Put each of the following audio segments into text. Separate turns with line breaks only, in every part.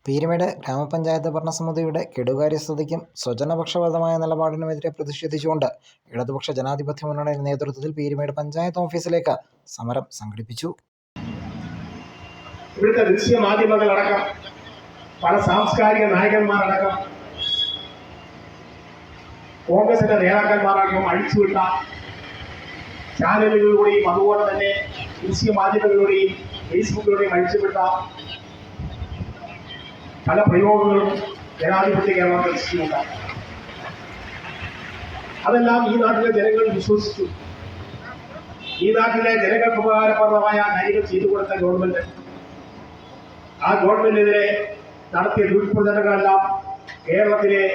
പീരുമേട് ഗ്രാമപഞ്ചായത്ത് ഭരണസമിതിയുടെ കെടുകാര്യസ്ഥതയ്ക്കും സ്വജനപക്ഷപാതമായ നിലപാടിനുമെതിരെ പ്രതിഷേധിച്ചുകൊണ്ട് ഇടതുപക്ഷ ജനാധിപത്യ മുന്നണിയുടെ നേതൃത്വത്തിൽ പീരുമേട് പഞ്ചായത്ത് ഓഫീസിലേക്ക് സമരം സംഘടിപ്പിച്ചു.
ഇവിടുത്തെ ദൃശ്യമാധ്യമങ്ങളടക്കം പല സാംസ്കാരിക നായകന്മാരടക്കം കോൺഗ്രസിന്റെ നേതാക്കന്മാരടക്കം അഴിച്ചുവിട്ട ചാനലുകളിലൂടെയും അതുപോലെ തന്നെ ദൃശ്യമാധ്യമങ്ങളിലൂടെയും ഫേസ്ബുക്കിലൂടെയും അഴിച്ചുവിട്ട പല പ്രയോഗങ്ങളും ജനാധിപത്യ കേരളത്തിൽ ദൃശ്യമുണ്ടായി. അതെല്ലാം ഈ നാട്ടിലെ ജനങ്ങൾ വിശ്വസിച്ചു. ഈ നാട്ടിലെ ജനങ്ങൾക്ക് ഉപകാരപ്രദമായ കാര്യങ്ങൾ ചെയ്തു കൊടുത്ത ഗവൺമെന്റ് ആ ഗവൺമെന്റിനെതിരെ നടത്തിയ ദുഷ്പ്രചരണങ്ങളെല്ലാം കേരളത്തിലെ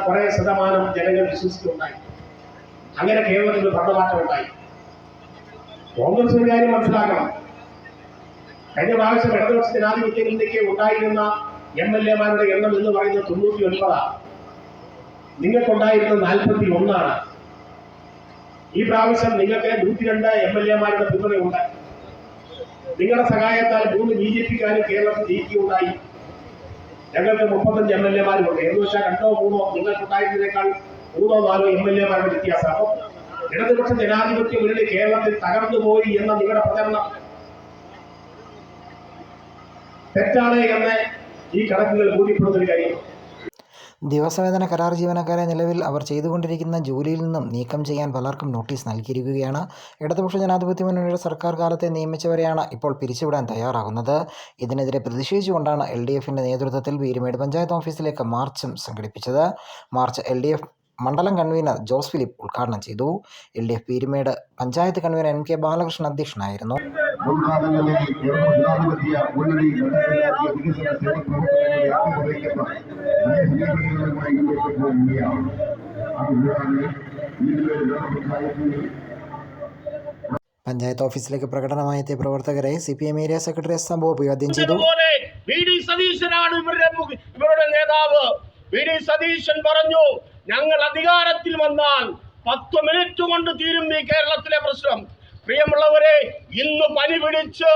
കുറേ ശതമാനം ജനങ്ങൾ വിശ്വസിക്കുകയുണ്ടായി. അങ്ങനെ കേരളത്തിൽ ഭരണമാറ്റം ഉണ്ടായി. കോൺഗ്രസ് ഒരു കാര്യം മനസ്സിലാക്കണം. കഴിഞ്ഞ പ്രാവശ്യം ഇടതുപക്ഷ ജനാധിപത്യങ്ങളിലേക്ക് ഉണ്ടായിരുന്ന MLA-മാരുടെ എണ്ണം എന്ന് പറയുന്നത് 99. നിങ്ങൾക്കുണ്ടായിരുന്നത് 41. ഈ പ്രാവശ്യം നിങ്ങൾക്ക് 102 MLA-മാരുടെ പിന്തുണയുണ്ട്. നിങ്ങളുടെ സഹായത്താൽ 3 BJP-ക്കാരും കേരളത്തിൽ ജയിക്കുകയുണ്ടായി. ഞങ്ങൾക്ക് 35 MLA-മാരുണ്ട്. എന്ന് വെച്ചാൽ 2-3 നിങ്ങൾക്കുണ്ടായിരുന്നതിനേക്കാൾ 3-4 MLA-മാരുടെ വ്യത്യാസം. അപ്പോൾ ഇടതുപക്ഷ ജനാധിപത്യ മുന്നണി കേരളത്തിൽ തകർന്നുപോയി എന്ന നിങ്ങളുടെ പ്രചരണം തെറ്റാണ് എന്ന് ഈ കണക്കുകൾ ബോധ്യപ്പെടുന്നൊരു കാര്യം.
ദിവസവേതന കരാർ ജീവനക്കാരെ നിലവിൽ അവർ ചെയ്തുകൊണ്ടിരിക്കുന്ന ജോലിയിൽ നിന്നും നീക്കം ചെയ്യാൻ പലർക്കും നോട്ടീസ് നൽകിയിരിക്കുകയാണ്. ഇടതുപക്ഷ ജനാധിപത്യ മുന്നണിയുടെ സർക്കാർ കാലത്തെ നിയമിച്ചവരെയാണ് ഇപ്പോൾ പിരിച്ചുവിടാൻ തയ്യാറാകുന്നത്. ഇതിനെതിരെ പ്രതിഷേധിച്ചുകൊണ്ടാണ് LDF-ന്റെ നേതൃത്വത്തിൽ പീരുമേട് പഞ്ചായത്ത് ഓഫീസിലേക്ക് മാർച്ചും സംഘടിപ്പിച്ചത്. മാർച്ച് LDF മണ്ഡലം കൺവീനർ ജോസ് ഫിലിപ്പ് ഉദ്ഘാടനം ചെയ്തു. LDF Peermade panchayat convener MK Balakrishnan അധ്യക്ഷനായിരുന്നു. പഞ്ചായത്ത് ഓഫീസിലേക്ക് പ്രകടനമായെത്തിയ പ്രവർത്തകരെ CPM ഏരിയ സെക്രട്ടറി എസ് സംഭവം അഭിവാദ്യം ചെയ്തു.
ഇവരുടെ നേതാവ് വി ഡി സതീശൻ പറഞ്ഞു, ഞങ്ങൾ അധികാരത്തിൽ വന്നാൽ 10 മിനിറ്റ് കൊണ്ട് തീരും ഈ കേരളത്തിലെ പ്രശ്നം. പ്രിയമുള്ളവരെ, ഇന്ന് പനി പിടിച്ച്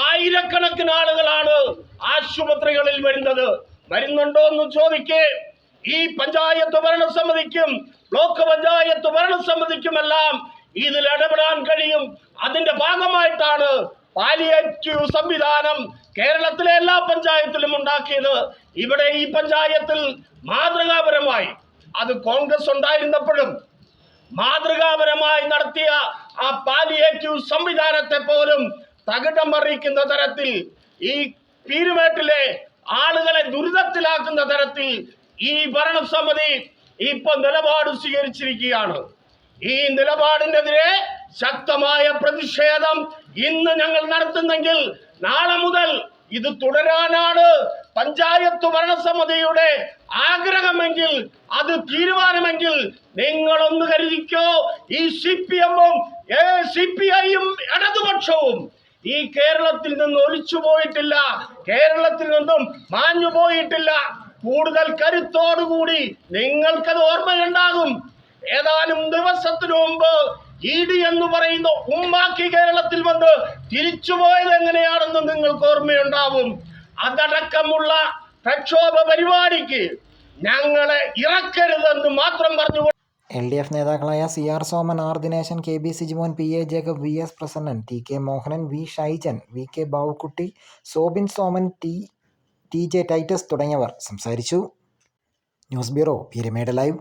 ആയിരക്കണക്കിന് ആളുകളാണ് ആശുപത്രികളിൽ വരുന്നുണ്ടോ എന്ന് ചോദിക്കേ. ഈ പഞ്ചായത്ത് ഭരണസമിതിക്കും ബ്ലോക്ക് പഞ്ചായത്ത് ഭരണസമിതിക്കുമെല്ലാം ഇതിൽ ഇടപെടാൻ കഴിയും. അതിന്റെ ഭാഗമായിട്ടാണ് പാലിയേറ്റീവ് സംവിധാനം കേരളത്തിലെ എല്ലാ പഞ്ചായത്തിലും ഉണ്ടാക്കിയത്. ഇവിടെ ഈ പഞ്ചായത്തിൽ മാതൃകാപരമായി, അത് കോൺഗ്രസ് ഉണ്ടായിരുന്നപ്പോഴും മാതൃകാപരമായി നടത്തിയ ആ പാലിയേറ്റീവ് സംവിധാനത്തെ പോലും തകിടം മറിക്കുന്ന തരത്തിൽ, ഈ പീരുമേട്ടിലെ ആളുകളെ ദുരിതത്തിലാക്കുന്ന തരത്തിൽ ഈ ഭരണസമിതി ഇപ്പൊ നിലപാട് സ്വീകരിച്ചിരിക്കുകയാണ്. ഈ നിലപാടിനെതിരെ ശക്തമായ പ്രതിഷേധം ഇന്ന് ഞങ്ങൾ നടത്തുന്നെങ്കിൽ നാളെ മുതൽ ഇത് തുടരാനാണ് പഞ്ചായത്ത് ഭരണസമിതിയുടെ ആഗ്രഹമെങ്കിൽ, അത് തീരുമാനമെങ്കിൽ നിങ്ങളൊന്ന് കരുതിക്കോ. ഈ CPM-ഉം CPI-യും ഇടതുപക്ഷവും ഈ കേരളത്തിൽ നിന്ന് ഒലിച്ചു പോയിട്ടില്ല, കേരളത്തിൽ നിന്നും മാഞ്ഞു പോയിട്ടില്ല. കൂടുതൽ കരുത്തോടുകൂടി നിങ്ങൾക്കത് ഓർമ്മയുണ്ടാകും. ഏതാനും ദിവസത്തിനു മുമ്പ് ED എന്ന് പറയുന്ന ഉമ്മാക്കി കേരളത്തിൽ വന്ന് തിരിച്ചുപോയത് എങ്ങനെയാണെന്ന് നിങ്ങൾക്ക് ഓർമ്മയുണ്ടാവും. അതടക്കമുള്ള പ്രക്ഷോഭ പരിപാടിക്ക് ഞങ്ങളെ ഇറക്കരുതെന്ന് മാത്രം പറഞ്ഞു.
LDF നേതാക്കളായ CR Soman, R Dinesan, KB Sijimon, PA Jacob, VS Prasannan, TK Mohanan, V Shaijan, VK Bavukutty, Sobin Soman, TJ Titus തുടങ്ങിയവർ സംസാരിച്ചു. News bureau, Peermade live.